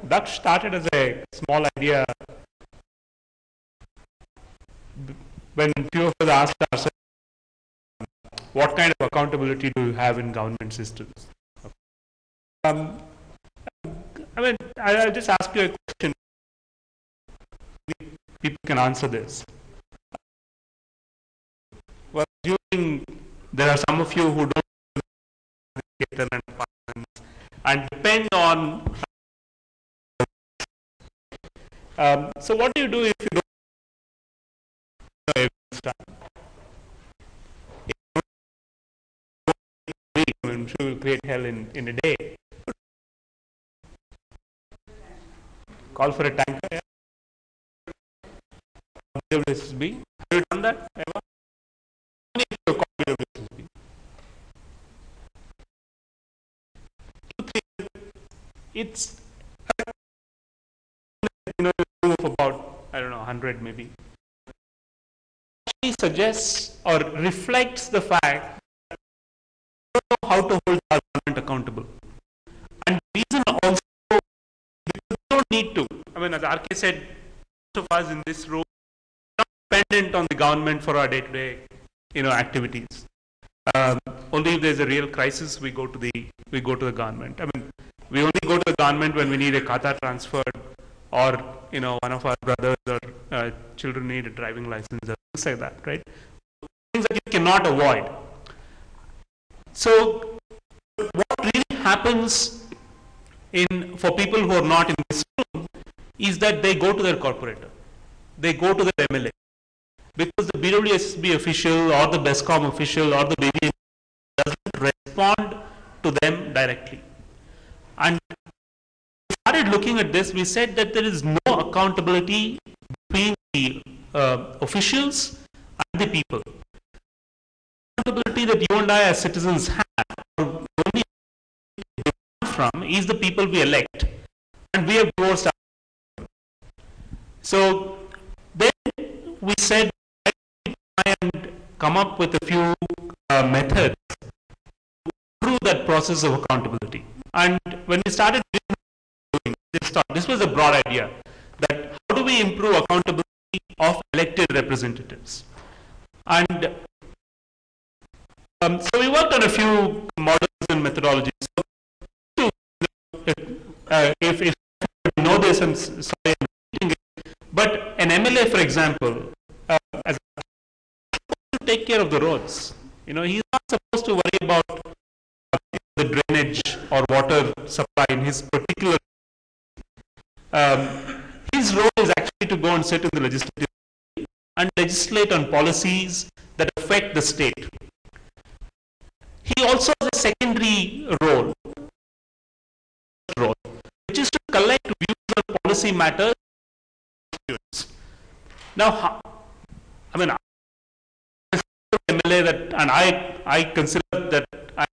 that started as a small idea when few of us asked ourselves, what kind of accountability do you have in government systems? I mean, I'll just ask you a question. People can answer this. Well, there are some of you who don't and depend on. So what do you do if you don't know every I'm sure will create hell in a day. Call for a tanker. Yeah. WSB. Have you done that ever? It's of about, I don't know, 100 maybe. It suggests or reflects the fact that we don't know how to hold our government accountable. And the reason also, because we don't need to. I mean, as RK said, most of us in this room are not dependent on the government for our day-to-day, activities. Only if there's a real crisis, we go to the government. I mean, we only go to the government when we need a Khata transferred, or one of our brothers or children need a driving license or things like that, right? Things that you cannot avoid. So, what really happens for people who are not in this room is that they go to their corporator, they go to their MLA, because the BWSB official or the BESCOM official or the BBM doesn't respond to them directly. And we started looking at this, we said that there is no accountability between the officials and the people. The accountability that you and I as citizens have, or only from, is the people we elect. And we have divorced our. So then we said, try and come up with a few methods to improve that process of accountability. And when we started doing this was a broad idea, that how do we improve accountability of elected representatives? And so we worked on a few models and methodologies. So, if you know this, I'm sorry I'm repeating it, but an MLA, for example, as to take care of the roads. He's not supposed to worry about the drainage or water supply in his particular. His role is actually to go and sit in the legislative and legislate on policies that affect the state. He also has a secondary role, which is to collect views on policy matters. Now, I mean, MLA that, and I consider that I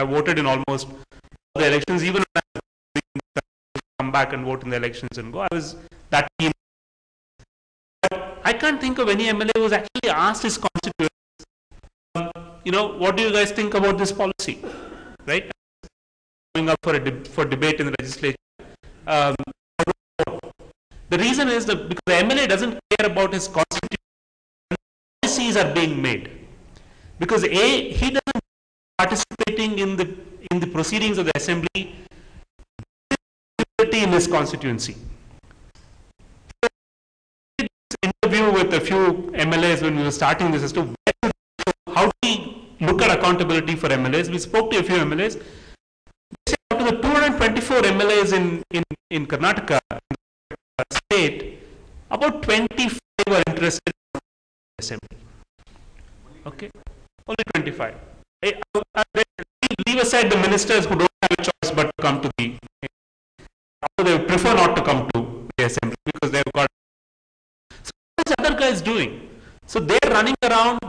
voted in almost all the elections, even when I come back and vote in the elections and go. I was that keen. But I can't think of any MLA who was actually asked his constituents, what do you guys think about this policy? Right? Going up for debate in the legislature. The reason is that because the MLA doesn't care about his constitution, policies are being made. Because he doesn't participating in the proceedings of the assembly in his constituency. So, I did this interview with a few MLAs when we were starting this as to how do we look at accountability for MLAs. We spoke to a few MLAs. They said out of the 224 MLAs in Karnataka state, about 25 were interested in the assembly. Okay, only 25. Leave aside the ministers who don't have a choice but to come to they prefer not to come to the assembly because they've got. So what is other guys doing? So they're running around.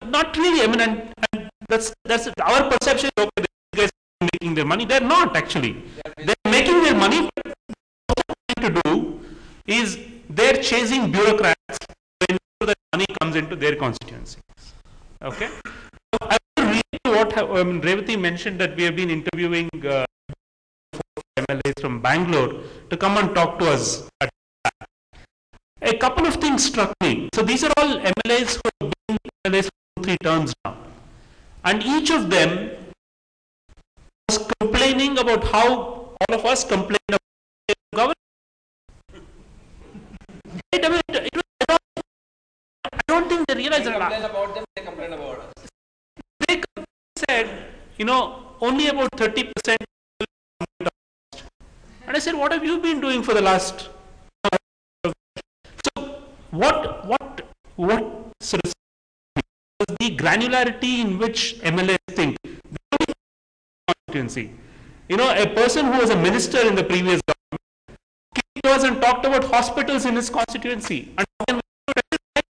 Not really. I mean, and that's our perception. Okay, these guys are making their money. They're not actually. They're making their money. But what they're trying to do is they're chasing bureaucrats to ensure that money comes into their constituency. Okay. I will read you what Revati mentioned that we have been interviewing MLAs from Bangalore to come and talk to us. A couple of things struck me. So these are all MLAs who have been MLAs for 3 terms now. And each of them was complaining about how all of us complain about the government. I don't think they realize that. Complain about them, they complain about us. They said, only about 30%. And I said, what have you been doing for the last? So what sort of the granularity in which MLAs think? Constituency. A person who was a minister in the previous government came to us and talked about hospitals in his constituency. And I'm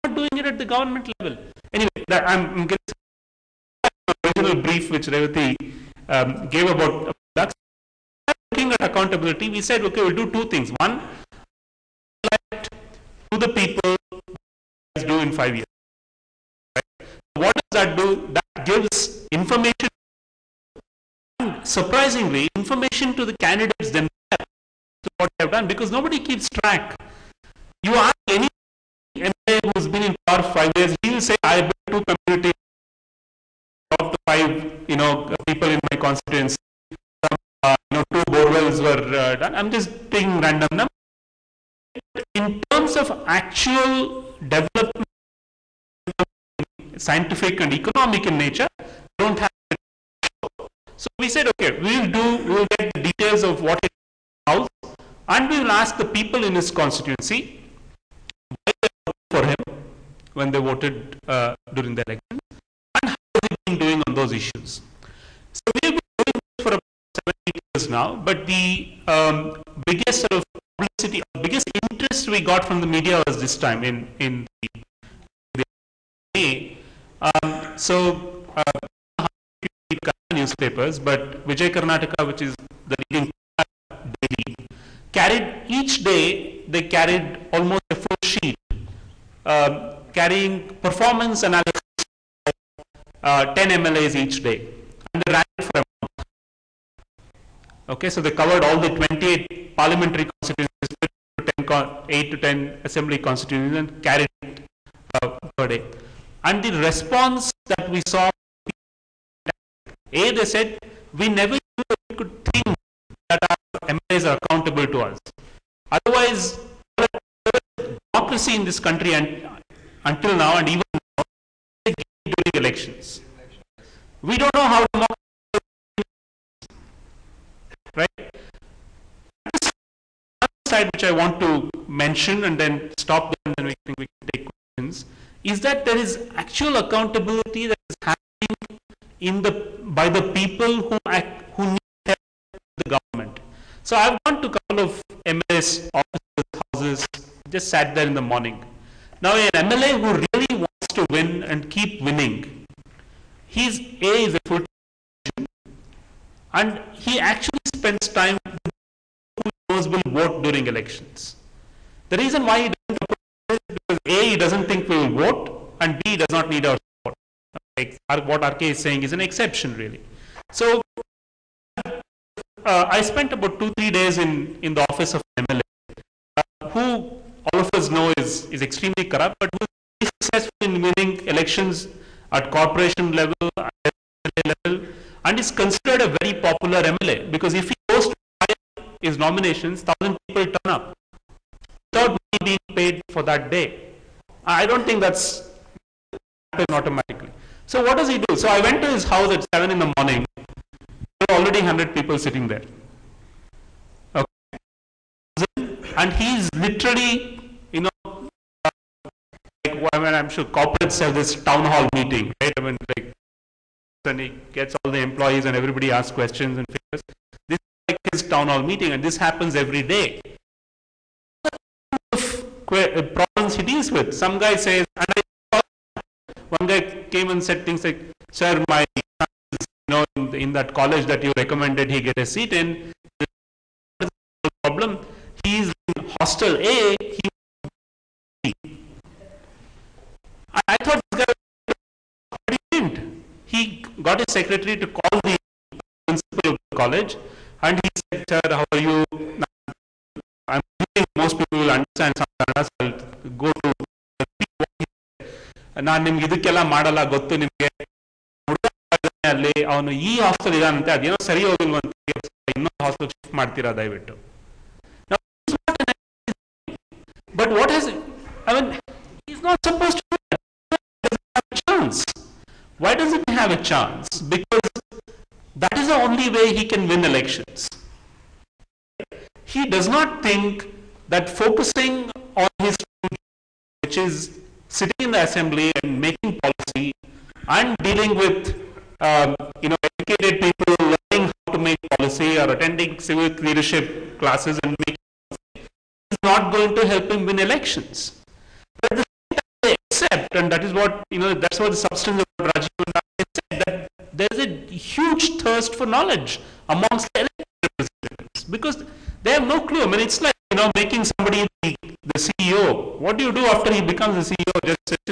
not doing it at the government level. Anyway, I'm getting the original brief which Revati gave about that. Looking at accountability, we said, okay, we'll do 2 things. One, to the people do in 5 years. Right? What does that do? That gives information, and surprisingly, information to the candidates themselves to what they have done, because nobody keeps track. You ask any MLA who's been in power 5 years, he will say, I built 2 communities of the 5, people in my constituency. 2 borewells were done. I'm just taking random numbers. In terms of actual development, scientific and economic in nature, don't have it. So we said, okay, we'll get the details of what it is, and we will ask the people in his constituency why they voted for him when they voted during the election, and how has he been doing on those issues. So we've been doing this for about 7 years now, but the biggest sort of publicity, biggest interest we got from the media was this time in the May. So newspapers, but Vijay Karnataka, which is the leading daily, each day they carried almost a full sheet carrying performance analysis of 10 MLAs each day, and they ran it for a month. Okay, so they covered all the 28 parliamentary constituencies, 8 to 10 assembly constituencies, and carried it per day. And the response that we saw, they said, we never could think that our MLAs are accountable to us. Otherwise, democracy in this country, and until now and even now, during elections. We don't know how democracy is, right? One side which I want to mention and then stop there and then we can take questions, is that there is actual accountability that is happening by the people who need help the government. So I've gone to a couple of MLAs offices, houses, just sat there in the morning. Now an MLA who really wants to win and keep winning, is a full-time, and he actually spends time with who he knows will vote during elections. The reason why he doesn't approach is because A, he doesn't think we will vote, and B, he does not need our support. What RK is saying is an exception, really. So I spent about 2-3 days in the office of MLA, who all of us know is extremely corrupt, but who is successful in winning elections at corporation level, at MLA level, and is considered a very popular MLA, because if he goes to his nominations, 1,000 people turn up without money being paid for that day. I don't think that's happen automatically. So what does he do? So I went to his house at 7 in the morning. There were already 100 people sitting there. Okay. And he's literally, I'm sure corporates have this town hall meeting, right? And he gets all the employees and everybody asks questions and figures. This is like his town hall meeting, and this happens every day. Problems he deals with. Some guy says, one guy came and said things like, sir, my son is, in that college that you recommended he get a seat in. The problem, he is in hostel A, I thought this guy, but he didn't. He got his secretary to call the principal of the college, and he said, "Sir, how are you? I'm thinking most people will understand some Kannada, so I'll go to repeat what he said. ನಾನು ನಿಮ್ಗೆ ಇದಕ್ಕೆಲ್ಲ ಮಾಡಲ್ಲ ಗೊತ್ತು ನಿಮಗೆ ಅಲ್ಲಿ ಅವನು ಈ hostel ಇದಾನಂತೆ ಅದೇನೋ ಸರಿ ಹೋಗಿಲ್ವಂತ ಇನ್ನೊಂದು ಹಾಸ್ಟೆಲ್ ಶಿಫ್ಟ್ ಮಾಡ್ತೀರಾ ದಯವಿಟ್ಟು." But what has, I mean, he's not supposed to have a chance. Why doesn't he have a chance? Because that is the only way he can win elections. He does not think that focusing on his job, which is sitting in the assembly and making policy and dealing with educated people learning how to make policy or attending civic leadership classes and making policy is not going to help him win elections. But at the same time they accept, and that is what that's what the substance of what Rajiv and I said, that there is a huge thirst for knowledge amongst the elected representatives because they have no clue. I mean, it's like making somebody the CEO. What do you do after he becomes the CEO? Just sit,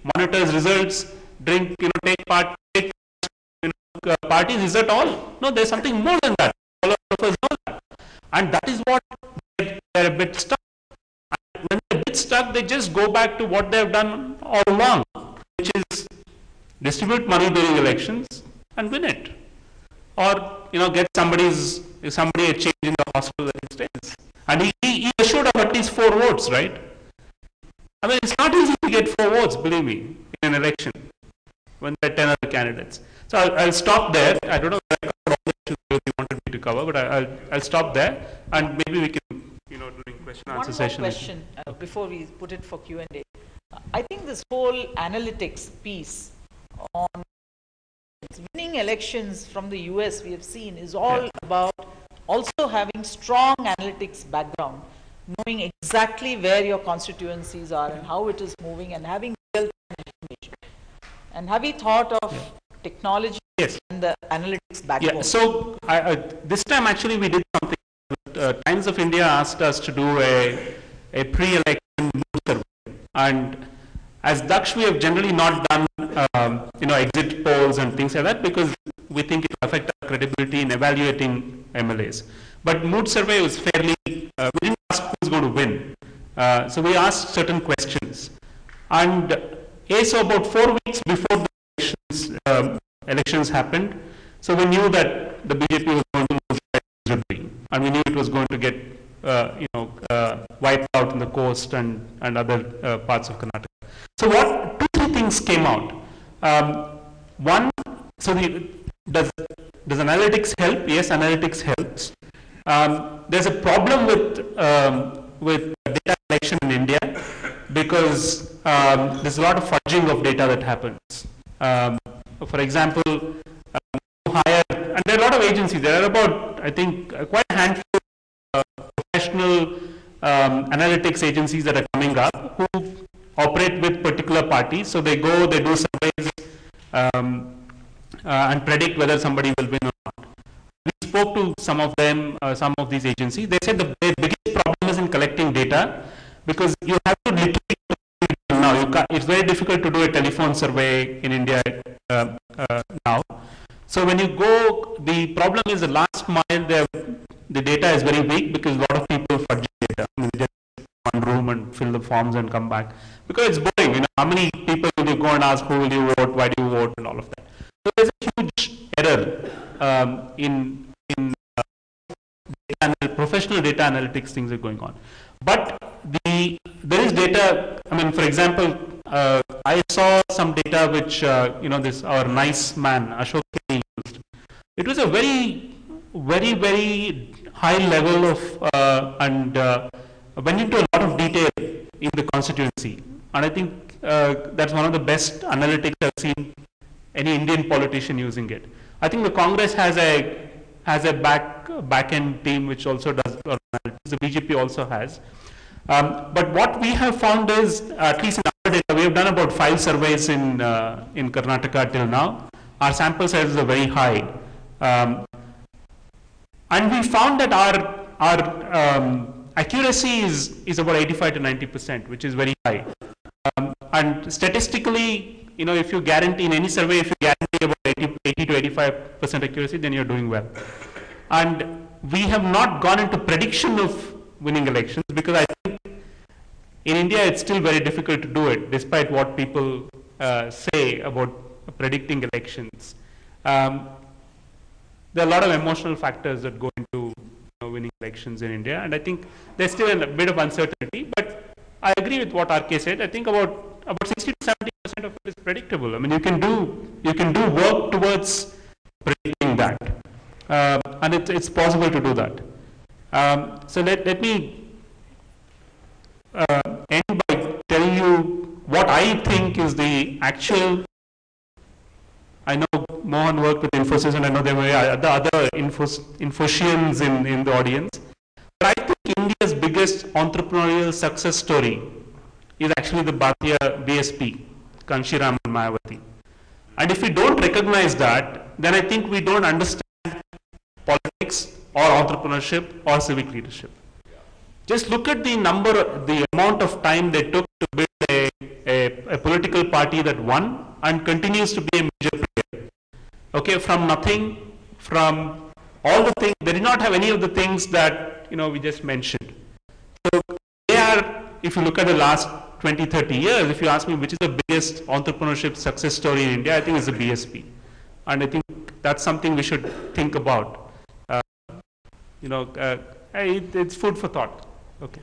monitor his results, drink, take part, parties. Is that all? No, there's something more than that. All of us know that, and that is what they're a bit stuck. And when they're a bit stuck, they just go back to what they've done all along, which is distribute money during elections and win it, or get somebody a change in the hospital that he stays. And he assured of at least 4 votes, right? I mean, it's not easy to get 4 votes, believe me, in an election when there are 10 other candidates. So I'll stop there. I don't know if I covered all the issues you wanted me to cover, but I'll stop there, and maybe we can, during question answer session. One more question before we put it for Q&A. I think this whole analytics piece on winning elections from the US we have seen is all about also having strong analytics background, knowing exactly where your constituencies are and how it is moving, and having real-time information. And have you thought of technology and the analytics backbone? Yeah, so this time actually we did something. Times of India asked us to do a pre-election mood survey, and as Daksh we have generally not done exit polls and things like that because we think it will affect our credibility in evaluating MLAs. But mood survey was fairly, we didn't ask who's going to win. So we asked certain questions. And so about 4 weeks before the elections happened, so we knew that the BJP was going to lose miserably, and we knew it was going to get wiped out in the coast and other parts of Karnataka. So what 2-3 things came out. One, so does analytics help? Yes, analytics helps. There's a problem with data collection in India because there's a lot of fudging of data that happens. For example, and there are a lot of agencies. There are about, I think, quite a handful of professional analytics agencies that are coming up who operate with particular parties. So they go, they do surveys and predict whether somebody will win or not. We spoke to some of them, some of these agencies. They said the biggest problem is in collecting data because you have to literally now. It's very difficult to do a telephone survey in India now. So when you go, the problem is the last mile. The data is very weak because a lot of people fudge data. I mean, just one room and fill the forms and come back because it's boring. How many people will you go and ask who will you vote, why do you vote, and all of that. So there's a huge error in professional data analytics things are going on. But there is data. I mean, for example, I saw some data which our nice man Ashok used. It was a very, very, very high level of and went into a lot of detail in the constituency, and I think that's one of the best analytics I've seen any Indian politician using it. I think the Congress has a back-end team which also does analytics. The BJP also has. But what we have found is, at least in our data, we have done about 5 surveys in Karnataka till now. Our sample sizes are very high. And we found that our accuracy is about 85 to 90%, which is very high. And statistically, if you guarantee in any survey, if you guarantee about 80 to 85% accuracy, then you're doing well. And we have not gone into prediction of winning elections because I think in India it's still very difficult to do it, despite what people say about predicting elections. There are a lot of emotional factors that go into winning elections in India, and I think there's still a bit of uncertainty. But I agree with what RK said. I think about 60 to 70% of it is predictable. I mean, you can do work towards predicting that, and it's possible to do that. So let me end by telling you what I think is the actual. I know Mohan worked with Infosys, and I know there were the other Infosians in the audience. But I think India's biggest entrepreneurial success story is actually the Bharatiya BSP, Kanshiram and Mayawati. And if we don't recognize that, then I think we don't understand politics or entrepreneurship or civic leadership. Just look at the amount of time they took to build a political party that won and continues to be a major player. Okay, from nothing, from all the things, they did not have any of the things that we just mentioned. So they are, if you look at the last 20, 30 years, if you ask me which is the biggest entrepreneurship success story in India, I think it's the BSP. And I think that's something we should think about. It's food for thought. Okay.